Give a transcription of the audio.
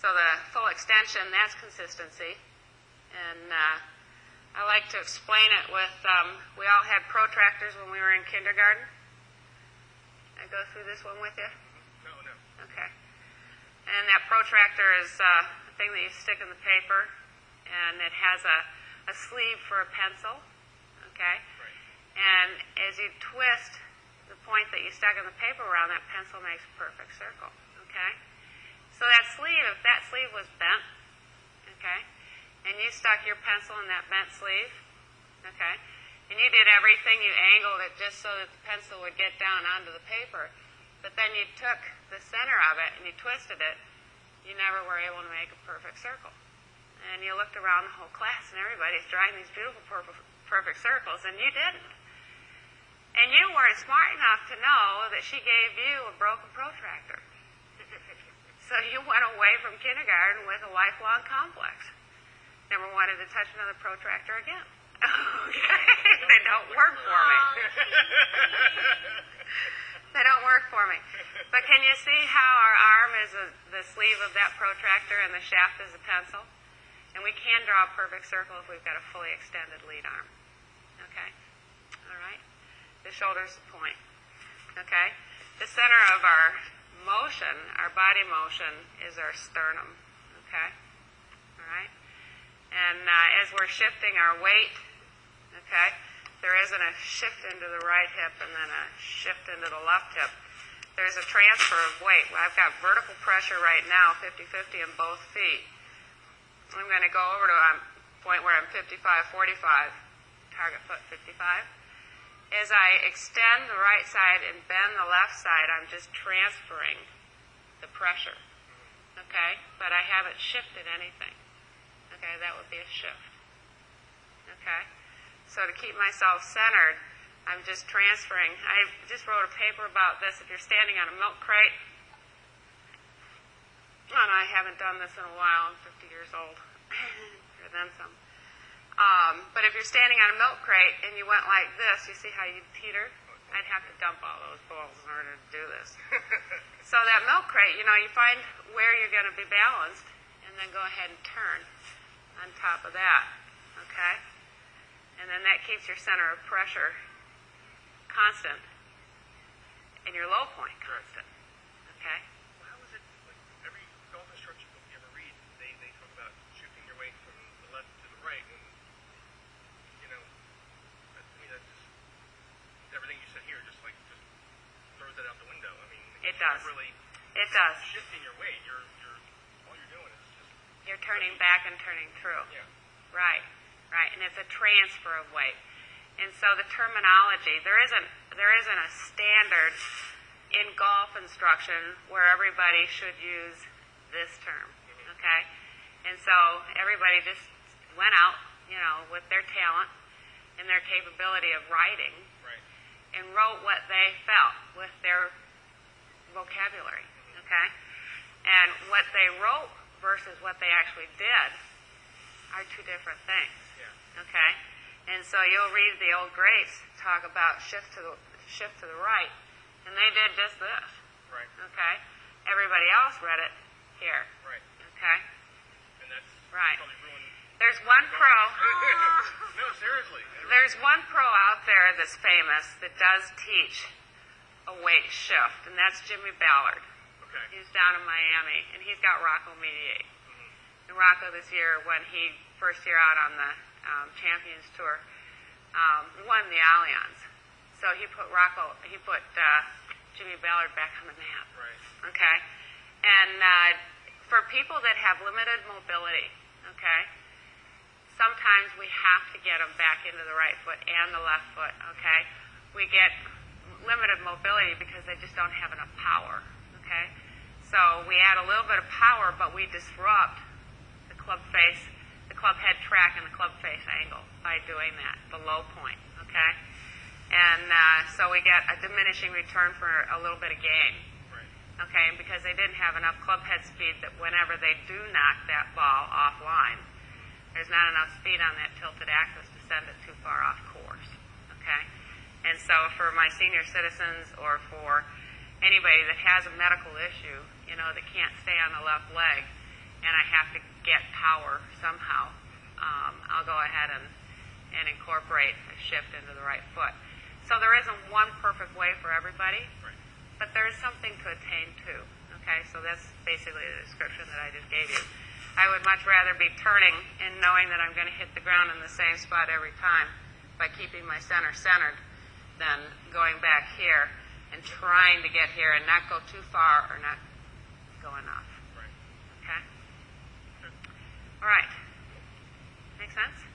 So the full extension, that's consistency. And I like to explain it with, we all had protractors when we were in kindergarten. I go through this one with you? No. Okay. And that protractor is a thing that you stick in the paper, and it has a sleeve for a pencil, okay? Right. And as you twist the point that you stuck in the paper around, that pencil makes a perfect circle, okay? So that sleeve, if that sleeve was bent, okay, and you stuck your pencil in that bent sleeve, okay, and you did everything, you angled it just so that the pencil would get down onto the paper, but then you took the center of it and you twisted it, you never were able to make a perfect circle. And you looked around the whole class and everybody's drawing these beautiful perfect circles, and you didn't. And you weren't smart enough to know that she gave you a broken protractor. So you went away from kindergarten with a lifelong complex. Never wanted to touch another protractor again. Okay? They don't work for me. They don't work for me. But can you see how our arm is the sleeve of that protractor and the shaft is a pencil? And we can draw a perfect circle if we've got a fully extended lead arm. Okay? All right? The shoulder's the point. Okay? The center of our motion, our body motion, is our sternum. Okay? All right? And as we're shifting our weight, okay, there isn't a shift into the right hip and then a shift into the left hip. There's a transfer of weight. I've got vertical pressure right now, 50-50 in both feet. I'm going to go over to a point where I'm 55-45, target foot 55. As I extend the right side and bend the left side, I'm just transferring the pressure, okay? But I haven't shifted anything, okay? That would be a shift, okay? So to keep myself centered, I'm just transferring. I just wrote a paper about this. If you're standing on a milk crate, and I haven't done this in a while, I'm 50 years old, or then some. But if you're standing on a milk crate and you went like this, you see how you'd teeter? I'd have to dump all those balls in order to do this. So that milk crate, you know, you find where you're going to be balanced and then go ahead and turn on top of that, okay? And then that keeps your center of pressure constant and your low point constant, okay? Well, how is it, like, every golf instruction book you ever read, they talk about shifting your weight from the left to the right, and, you know, I mean, that's just, everything you said here just throws that out the window. I mean, it does. Really it does. Shifting your weight, all you're doing is just... You're turning back and turning through. Yeah. Right, and it's a transfer of weight. And so the terminology, there isn't a standard in golf instruction where everybody should use this term, okay? And so everybody just went out, you know, with their talent and their capability of writing, right, and wrote what they felt with their vocabulary, okay? And what they wrote versus what they actually did are two different things, okay? And so you'll read the old greats talk about shift to the right, and they did just this, right, okay? Everybody else read it here, right, okay? And that's right. probably ruined. There's one pro. No, seriously. There's one pro out there that's famous that does teach a weight shift, and that's Jimmy Ballard. Okay. He's down in Miami, and he's got Rocco Mediate. And Rocco this year, when he first year out on the Champions Tour, won the Allianz. So he put Jimmy Ballard back on the map. Right. Okay? And for people that have limited mobility, okay, sometimes we have to get them back into the right foot and the left foot, okay? We get limited mobility because they just don't have enough power, okay? So we add a little bit of power, but we disrupt the club face, the club head track, and the club face angle by doing that, the low point, okay? And so we get a diminishing return for a little bit of gain, okay? And because they didn't have enough club head speed, that whenever they do knock that ball offline, there's not enough speed on that tilted axis to send it too far off course, okay? And so for my senior citizens or for anybody that has a medical issue, you know, that can't stay on the left leg, and I have to get power somehow, I'll go ahead and incorporate a shift into the right foot. So there isn't one perfect way for everybody, but there is something to attain to. Okay, so that's basically the description that I just gave you. I would much rather be turning and knowing that I'm going to hit the ground in the same spot every time by keeping my center centered than going back here and trying to get here and not go too far or not go enough. Okay? All right. Make sense?